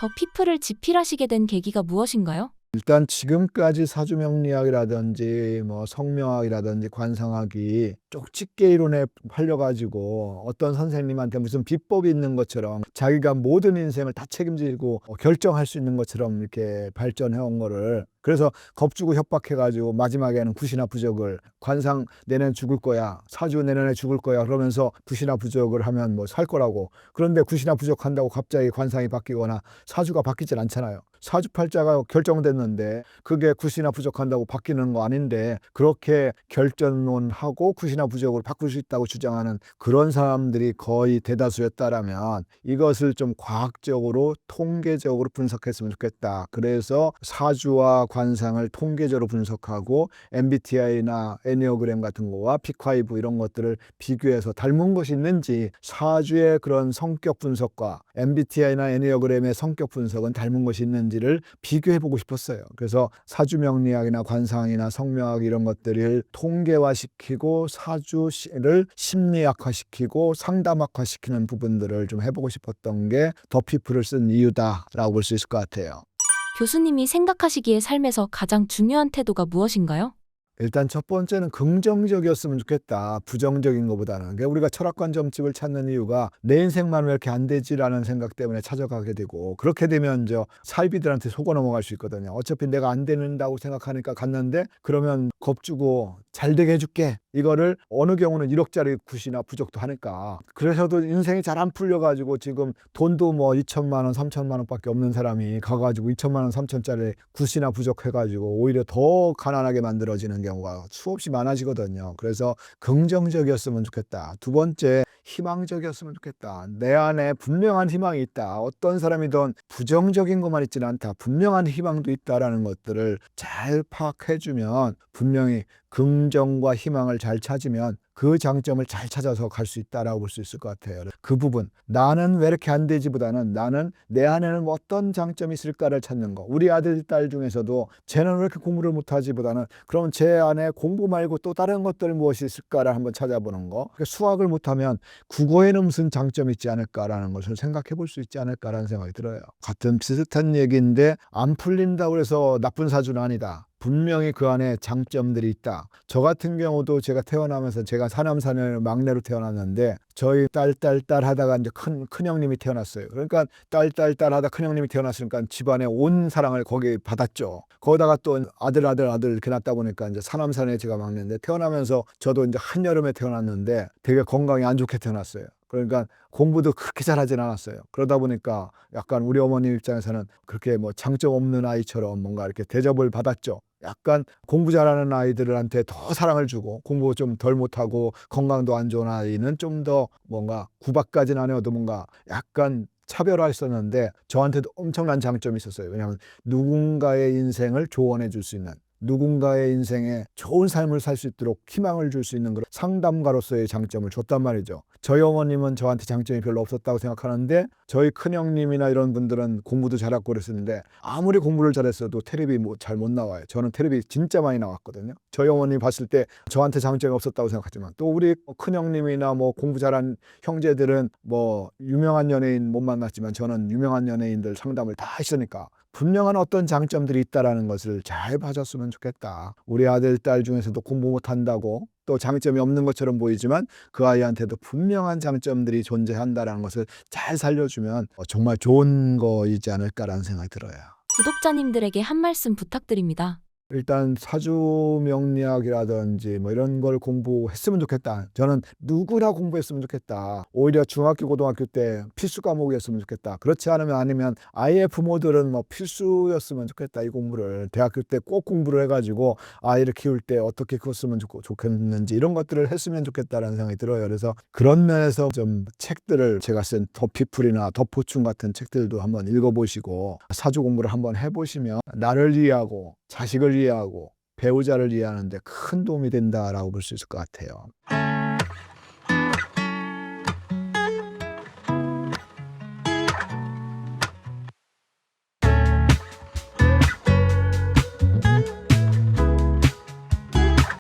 더 피플을 집필하시게 된 계기가 무엇인가요? 일단 지금까지 사주명리학이라든지 뭐 성명학이라든지 관상학이 쪽집게 이론에 팔려가지고 어떤 선생님한테 무슨 비법이 있는 것처럼 자기가 모든 인생을 다 책임지고 결정할 수 있는 것처럼 이렇게 발전해온 거를 그래서 겁주고 협박해가지고 마지막에는 굿이나 부적을 관상 내년 죽을 거야 사주 내년에 죽을 거야 그러면서 굿이나 부적을 하면 뭐 살 거라고 그런데 굿이나 부적 한다고 갑자기 관상이 바뀌거나 사주가 바뀌질 않잖아요. 사주팔자가 결정됐는데 그게 굿이나 부족한다고 바뀌는 거 아닌데 그렇게 결정론하고 굿이나 부족으로 바꿀 수 있다고 주장하는 그런 사람들이 거의 대다수였다라면 이것을 좀 과학적으로 통계적으로 분석했으면 좋겠다. 그래서 사주와 관상을 통계적으로 분석하고 MBTI나 애니어그램 같은 거와 픽5 이런 것들을 비교해서 닮은 것이 있는지 사주의 그런 성격 분석과 MBTI나 애니어그램의 성격 분석은 닮은 것이 있는지를 비교해 보고 싶었어요. 그래서 사주 명리학이나 관상이나 성명학 이런 것들을 통계화시키고 사주를 심리학화시키고 상담학화시키는 부분들을 좀 해보고 싶었던 게 더피플을 쓴 이유다라고 볼 수 있을 것 같아요. 교수님이 생각하시기에 삶에서 가장 중요한 태도가 무엇인가요? 일단 첫 번째는 긍정적이었으면 좋겠다. 부정적인 것보다는. 그러니까 우리가 철학관 점집을 찾는 이유가 내 인생만 왜 이렇게 안 되지라는 생각 때문에 찾아가게 되고 그렇게 되면 사이비들한테 속아 넘어갈 수 있거든요. 어차피 내가 안 된다고 생각하니까 갔는데 그러면 겁주고 잘 되게 해줄게. 이거를 어느 경우는 1억짜리 굿이나 부족도 하니까 그래서도 인생이 잘 안 풀려가지고 지금 돈도 뭐 2천만 원, 3천만 원밖에 없는 사람이 가가지고 2천만 원, 3천짜리 굿이나 부족해가지고 오히려 더 가난하게 만들어지는 경우가 수없이 많아지거든요. 그래서 긍정적이었으면 좋겠다. 두 번째, 희망적이었으면 좋겠다. 내 안에 분명한 희망이 있다. 어떤 사람이든 부정적인 것만 있지는 않다. 분명한 희망도 있다라는 것들을 잘 파악해주면 분명히 긍정과 희망을 잘 찾으면 그 장점을 잘 찾아서 갈 수 있다라고 볼 수 있을 것 같아요. 그 부분, 나는 왜 이렇게 안 되지보다는 나는 내 안에는 어떤 장점이 있을까를 찾는 거. 우리 아들, 딸 중에서도 쟤는 왜 이렇게 공부를 못하지보다는 그럼 제 안에 공부 말고 또 다른 것들 무엇이 있을까를 한번 찾아보는 거. 수학을 못하면 국어에는 무슨 장점이 있지 않을까라는 것을 생각해 볼 수 있지 않을까라는 생각이 들어요. 같은 비슷한 얘기인데 안 풀린다고 해서 나쁜 사주는 아니다. 분명히 그 안에 장점들이 있다. 저 같은 경우도 제가 태어나면서 제가 사남사녀 막내로 태어났는데 저희 딸 하다가 이제 큰형님이 태어났어요. 그러니까 딸 하다 큰형님이 태어났으니까 집안에 온 사랑을 거기 받았죠. 거기다가 또 아들 이렇게 낳다 보니까 이제 사남사녀 제가 막내인데 태어나면서 저도 이제 한여름에 태어났는데 되게 건강이 안 좋게 태어났어요. 그러니까 공부도 그렇게 잘하진 않았어요. 그러다 보니까 약간 우리 어머니 입장에서는 그렇게 뭐 장점 없는 아이처럼 뭔가 이렇게 대접을 받았죠. 약간 공부 잘하는 아이들한테 더 사랑을 주고 공부 좀 덜 못하고 건강도 안 좋은 아이는 좀 더 뭔가 구박까지는 아니어도 뭔가 약간 차별화했었는데 저한테도 엄청난 장점이 있었어요. 왜냐하면 누군가의 인생을 조언해 줄 수 있는 누군가의 인생에 좋은 삶을 살 수 있도록 희망을 줄 수 있는 그런 상담가로서의 장점을 줬단 말이죠. 저희 어머님은 저한테 장점이 별로 없었다고 생각하는데 저희 큰형님이나 이런 분들은 공부도 잘하고 그랬었는데 아무리 공부를 잘했어도 테레비 잘 못 나와요. 저는 테레비 진짜 많이 나왔거든요. 저희 어머니 봤을 때 저한테 장점이 없었다고 생각하지만 또 우리 큰형님이나 뭐 공부 잘한 형제들은 뭐 유명한 연예인 못 만났지만 저는 유명한 연예인들 상담을 다 했으니까 분명한 어떤 장점들이 있다라는 것을 잘 봐줬으면 좋겠다. 우리 아들, 딸 중에서도 공부 못한다고 또 장점이 없는 것처럼 보이지만 그 아이한테도 분명한 장점들이 존재한다라는 것을 잘 살려주면 정말 좋은 거이지 않을까라는 생각이 들어요. 구독자님들에게 한 말씀 부탁드립니다. 일단 사주 명리학이라든지 뭐 이런 걸 공부했으면 좋겠다. 저는 누구나 공부했으면 좋겠다. 오히려 중학교, 고등학교 때 필수 과목이었으면 좋겠다. 그렇지 아니면 아이의 부모들은 뭐 필수였으면 좋겠다. 이 공부를 대학교 때 꼭 공부를 해가지고 아이를 키울 때 어떻게 키웠으면 좋겠는지 이런 것들을 했으면 좋겠다라는 생각이 들어요. 그래서 그런 면에서 좀 책들을 제가 쓴 더 피플이나 더 포춘 같은 책들도 한번 읽어보시고 사주 공부를 한번 해보시면 나를 이해하고 자식을 이해하고 배우자를 이해하는 데 큰 도움이 된다라고 볼 수 있을 것 같아요.